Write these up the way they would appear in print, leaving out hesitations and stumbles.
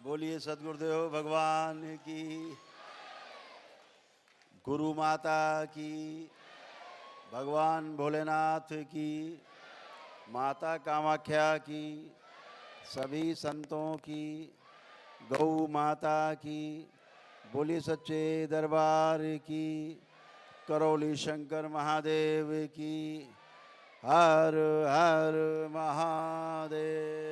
बोलिए सद्गुरुदेव भगवान की, गुरु माता की, भगवान भोलेनाथ की, माता कामाख्या की, सभी संतों की, गौ माता की, बोलिए सच्चे दरबार की, करौली शंकर महादेव की, हर हर महादेव।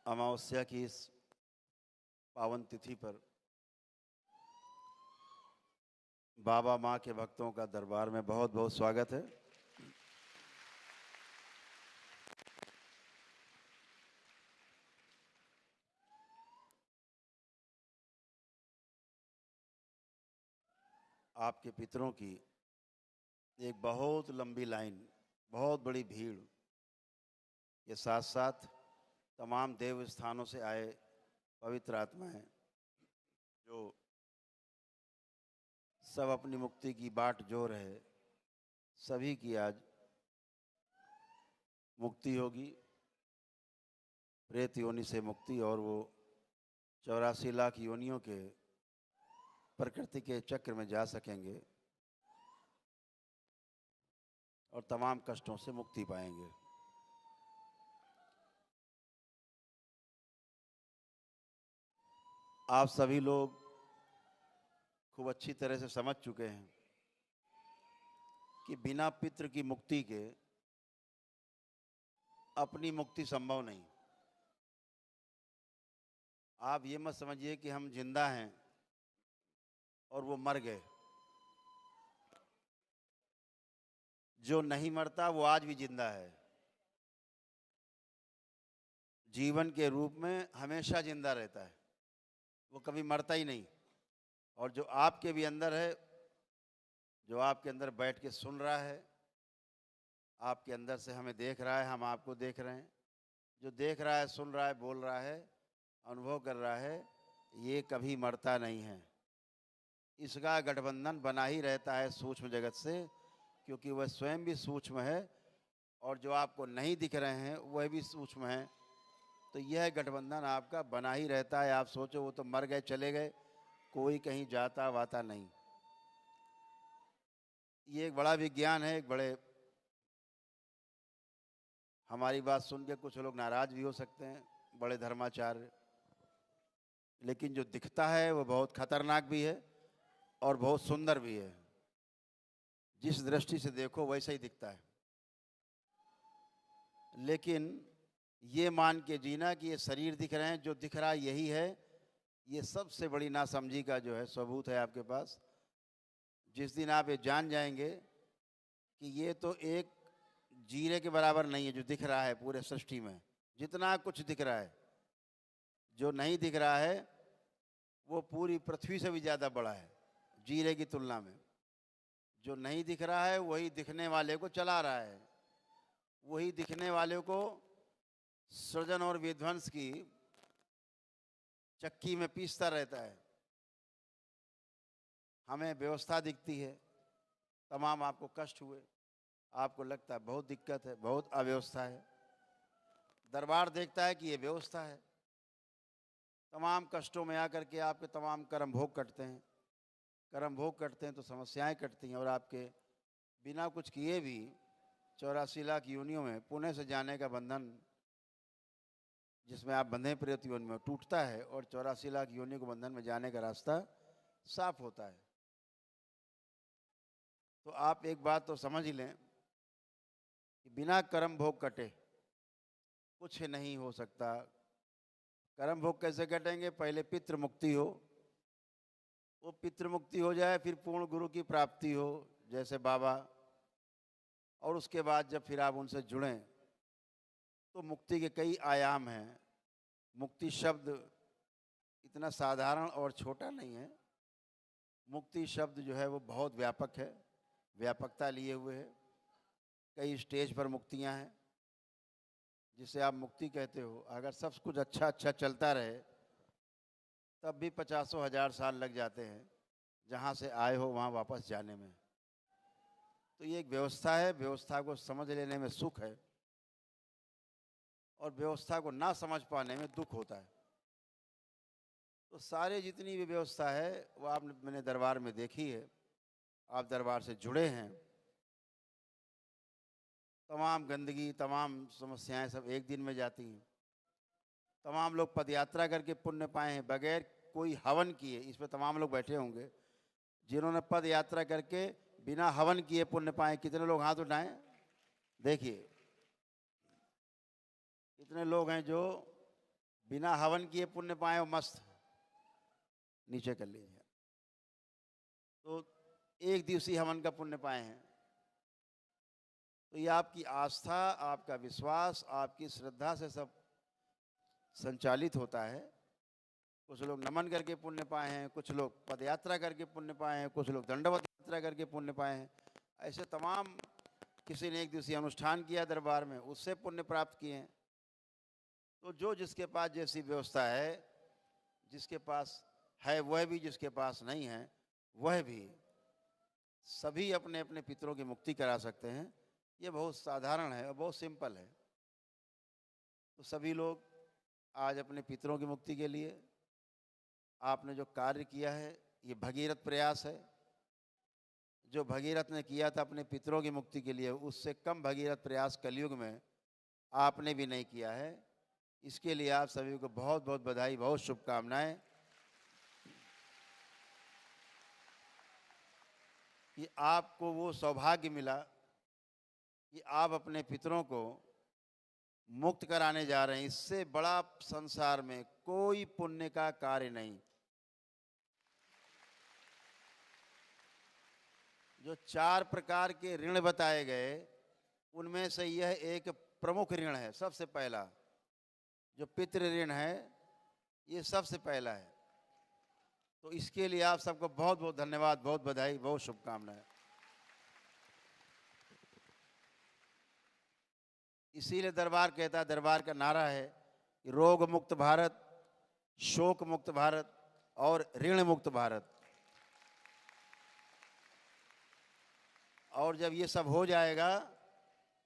अमावस्या की इस पावन तिथि पर बाबा माँ के भक्तों का दरबार में बहुत बहुत स्वागत है। आपके पितरों की एक बहुत लंबी लाइन, बहुत बड़ी भीड़ के साथ साथ तमाम देव स्थानों से आए पवित्र आत्माएं जो सब अपनी मुक्ति की बाट जोर है, सभी की आज मुक्ति होगी, प्रेत योनि से मुक्ति, और वो 84 लाख योनियों के प्रकृति के चक्र में जा सकेंगे और तमाम कष्टों से मुक्ति पाएंगे। आप सभी लोग खूब अच्छी तरह से समझ चुके हैं कि बिना पितृ की मुक्ति के अपनी मुक्ति संभव नहीं। आप ये मत समझिए कि हम जिंदा हैं और वो मर गए। जो नहीं मरता वो आज भी जिंदा है, जीवन के रूप में हमेशा जिंदा रहता है, वो कभी मरता ही नहीं। और जो आपके भी अंदर है, जो आपके अंदर बैठ के सुन रहा है, आपके अंदर से हमें देख रहा है, हम आपको देख रहे हैं, जो देख रहा है, सुन रहा है, बोल रहा है, अनुभव कर रहा है, ये कभी मरता नहीं है। इसका गठबंधन बना ही रहता है सूक्ष्म जगत से, क्योंकि वह स्वयं भी सूक्ष्म है और जो आपको नहीं दिख रहे हैं वह भी सूक्ष्म है। तो यह गठबंधन आपका बना ही रहता है। आप सोचो वो तो मर गए, चले गए, कोई कहीं जाता वाता नहीं। ये एक बड़ा विज्ञान है। एक बड़े, हमारी बात सुन के कुछ लोग नाराज भी हो सकते हैं, बड़े धर्माचार्य, लेकिन जो दिखता है वो बहुत खतरनाक भी है और बहुत सुंदर भी है। जिस दृष्टि से देखो वैसा ही दिखता है। लेकिन ये मान के जीना कि ये शरीर दिख रहे हैं, जो दिख रहा है यही है, ये सबसे बड़ी नासमझी का जो है सबूत है आपके पास। जिस दिन आप ये जान जाएंगे कि ये तो एक जीरे के बराबर नहीं है जो दिख रहा है पूरे सृष्टि में, जितना कुछ दिख रहा है, जो नहीं दिख रहा है वो पूरी पृथ्वी से भी ज़्यादा बड़ा है जीरे की तुलना में। जो नहीं दिख रहा है वही दिखने वाले को चला रहा है, वही दिखने वाले को सृजन और विध्वंस की चक्की में पीसता रहता है। हमें व्यवस्था दिखती है, तमाम आपको कष्ट हुए, आपको लगता है बहुत दिक्कत है, बहुत अव्यवस्था है। दरबार देखता है कि ये व्यवस्था है। तमाम कष्टों में आकर के आपके तमाम कर्म भोग कटते हैं। कर्म भोग कटते हैं तो समस्याएं कटती हैं, और आपके बिना कुछ किए भी 84 लाख योनियों में पुणे से जाने का बंधन, जिसमें आप बंधे प्रेत योनि में, टूटता है और 84 लाख योनि को बंधन में जाने का रास्ता साफ होता है। तो आप एक बात तो समझ ही लें कि बिना कर्म भोग कटे कुछ नहीं हो सकता। कर्म भोग कैसे कटेंगे? पहले पितृ मुक्ति हो, वो पितृ मुक्ति हो जाए, फिर पूर्ण गुरु की प्राप्ति हो जैसे बाबा, और उसके बाद जब फिर आप उनसे जुड़ें तो मुक्ति के कई आयाम हैं। मुक्ति शब्द इतना साधारण और छोटा नहीं है। मुक्ति शब्द जो है वो बहुत व्यापक है, व्यापकता लिए हुए है। कई स्टेज पर मुक्तियां हैं जिसे आप मुक्ति कहते हो। अगर सब कुछ अच्छा अच्छा चलता रहे तब भी 50 हजार साल लग जाते हैं, जहाँ से आए हो वहाँ वापस जाने में। तो ये एक व्यवस्था है, व्यवस्था को समझ लेने में सुख है और व्यवस्था को ना समझ पाने में दुख होता है। तो सारे जितनी भी व्यवस्था है वो आपने मैंने दरबार में देखी है, आप दरबार से जुड़े हैं। तमाम गंदगी, तमाम समस्याएं सब एक दिन में जाती हैं। तमाम लोग पदयात्रा करके पुण्य पाए हैं बगैर कोई हवन किए। इसमें तमाम लोग बैठे होंगे जिन्होंने पद यात्रा करके बिना हवन किए पुण्य पाए। कितने लोग हाथ उठाएं? देखिए कितने लोग हैं जो बिना हवन किए पुण्य पाए और मस्त। नीचे कर लीजिए। तो एक दिवसीय हवन का पुण्य पाए हैं। तो ये आपकी आस्था, आपका विश्वास, आपकी श्रद्धा से सब संचालित होता है। कुछ लोग नमन करके पुण्य पाए हैं, कुछ लोग पदयात्रा करके पुण्य पाए हैं, कुछ लोग दंडवत यात्रा करके पुण्य पाए हैं। ऐसे तमाम, किसी ने एक दिवसीय अनुष्ठान किया दरबार में, उससे पुण्य प्राप्त किए हैं। तो जो जिसके पास जैसी व्यवस्था है, जिसके पास है वह भी, जिसके पास नहीं है वह भी, सभी अपने अपने पितरों की मुक्ति करा सकते हैं। ये बहुत साधारण है और बहुत सिंपल है। तो सभी लोग आज अपने पितरों की मुक्ति के लिए आपने जो कार्य किया है, ये भगीरथ प्रयास है। जो भगीरथ ने किया था अपने पितरों की मुक्ति के लिए, उससे कम भगीरथ प्रयास कलयुग में आपने भी नहीं किया है। इसके लिए आप सभी को बहुत बहुत बधाई, बहुत शुभकामनाएं कि आपको वो सौभाग्य मिला कि आप अपने पितरों को मुक्त कराने जा रहे हैं। इससे बड़ा संसार में कोई पुण्य का कार्य नहीं। जो 4 प्रकार के ऋण बताए गए, उनमें से यह एक प्रमुख ऋण है। सबसे पहला जो पितृ ऋण है, ये सबसे पहला है। तो इसके लिए आप सबको बहुत बहुत धन्यवाद, बहुत बधाई, बहुत शुभकामनाएं। इसीलिए दरबार कहता है, दरबार का नारा है कि रोग मुक्त भारत, शोक मुक्त भारत और ऋण मुक्त भारत। और जब ये सब हो जाएगा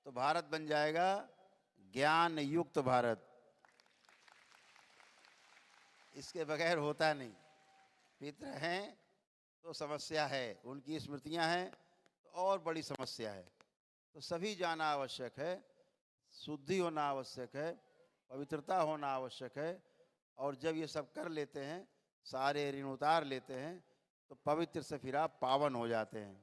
तो भारत बन जाएगा ज्ञान युक्त भारत। इसके बगैर होता नहीं। पितृ हैं तो समस्या है, उनकी स्मृतियां हैं तो और बड़ी समस्या है। तो सभी जाना आवश्यक है, शुद्धि होना आवश्यक है, पवित्रता होना आवश्यक है। और जब ये सब कर लेते हैं, सारे ऋण उतार लेते हैं, तो पवित्र से फिर आप पावन हो जाते हैं।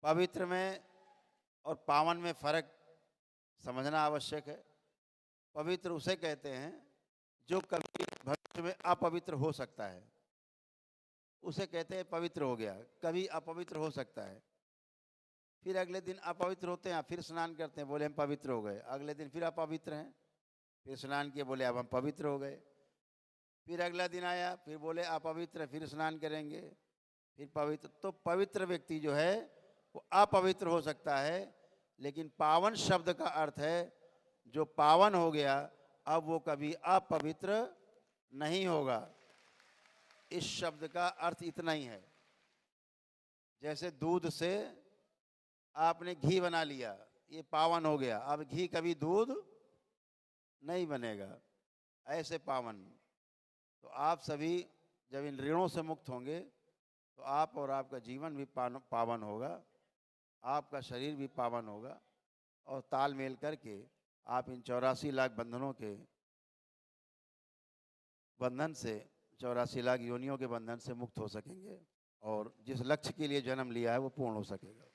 पवित्र में और पावन में फर्क समझना आवश्यक है। पवित्र उसे कहते हैं जो कभी भविष्य में अपवित्र हो सकता है, उसे कहते हैं पवित्र हो गया। कभी अपवित्र हो सकता है, फिर अगले दिन अपवित्र होते हैं, फिर स्नान करते हैं, बोले हम पवित्र हो गए। अगले दिन फिर अपवित्र हैं, फिर स्नान किए, बोले अब हम पवित्र हो गए। फिर अगला दिन आया, फिर बोले अपवित्र, फिर स्नान करेंगे, फिर पवित्र। तो पवित्र व्यक्ति जो है वो अपवित्र हो सकता है, लेकिन पावन शब्द का अर्थ है जो पावन हो गया अब वो कभी अपवित्र नहीं होगा। इस शब्द का अर्थ इतना ही है। जैसे दूध से आपने घी बना लिया, ये पावन हो गया, अब घी कभी दूध नहीं बनेगा। ऐसे पावन। तो आप सभी जब इन ऋणों से मुक्त होंगे तो आप और आपका जीवन भी पावन होगा, आपका शरीर भी पावन होगा। और तालमेल करके आप इन 84 लाख बंधनों के बंधन से, 84 लाख योनियों के बंधन से मुक्त हो सकेंगे और जिस लक्ष्य के लिए जन्म लिया है वो पूर्ण हो सकेगा।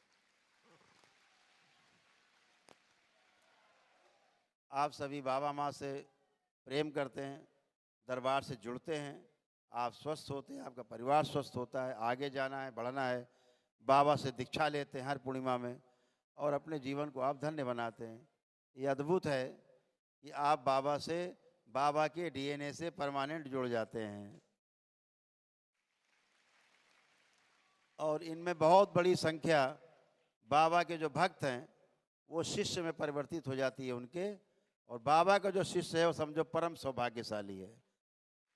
आप सभी बाबा माँ से प्रेम करते हैं, दरबार से जुड़ते हैं, आप स्वस्थ होते हैं, आपका परिवार स्वस्थ होता है, आगे जाना है, बढ़ना है। बाबा से दीक्षा लेते हैं हर पूर्णिमा में और अपने जीवन को आप धन्य बनाते हैं। ये अद्भुत है कि आप बाबा से, बाबा के डीएनए से परमानेंट जुड़ जाते हैं। और इनमें बहुत बड़ी संख्या बाबा के जो भक्त हैं वो शिष्य में परिवर्तित हो जाती है उनके, और बाबा का जो शिष्य है वो समझो परम सौभाग्यशाली है।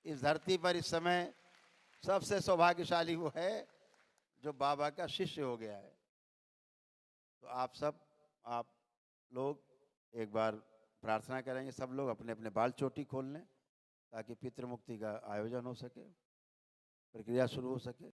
इस धरती पर इस समय सबसे सौभाग्यशाली वो है जो बाबा का शिष्य हो गया है। तो आप लोग एक बार प्रार्थना करेंगे, सब लोग अपने अपने बाल चोटी खोल लें ताकि पितृ मुक्ति का आयोजन हो सके, प्रक्रिया शुरू हो सके।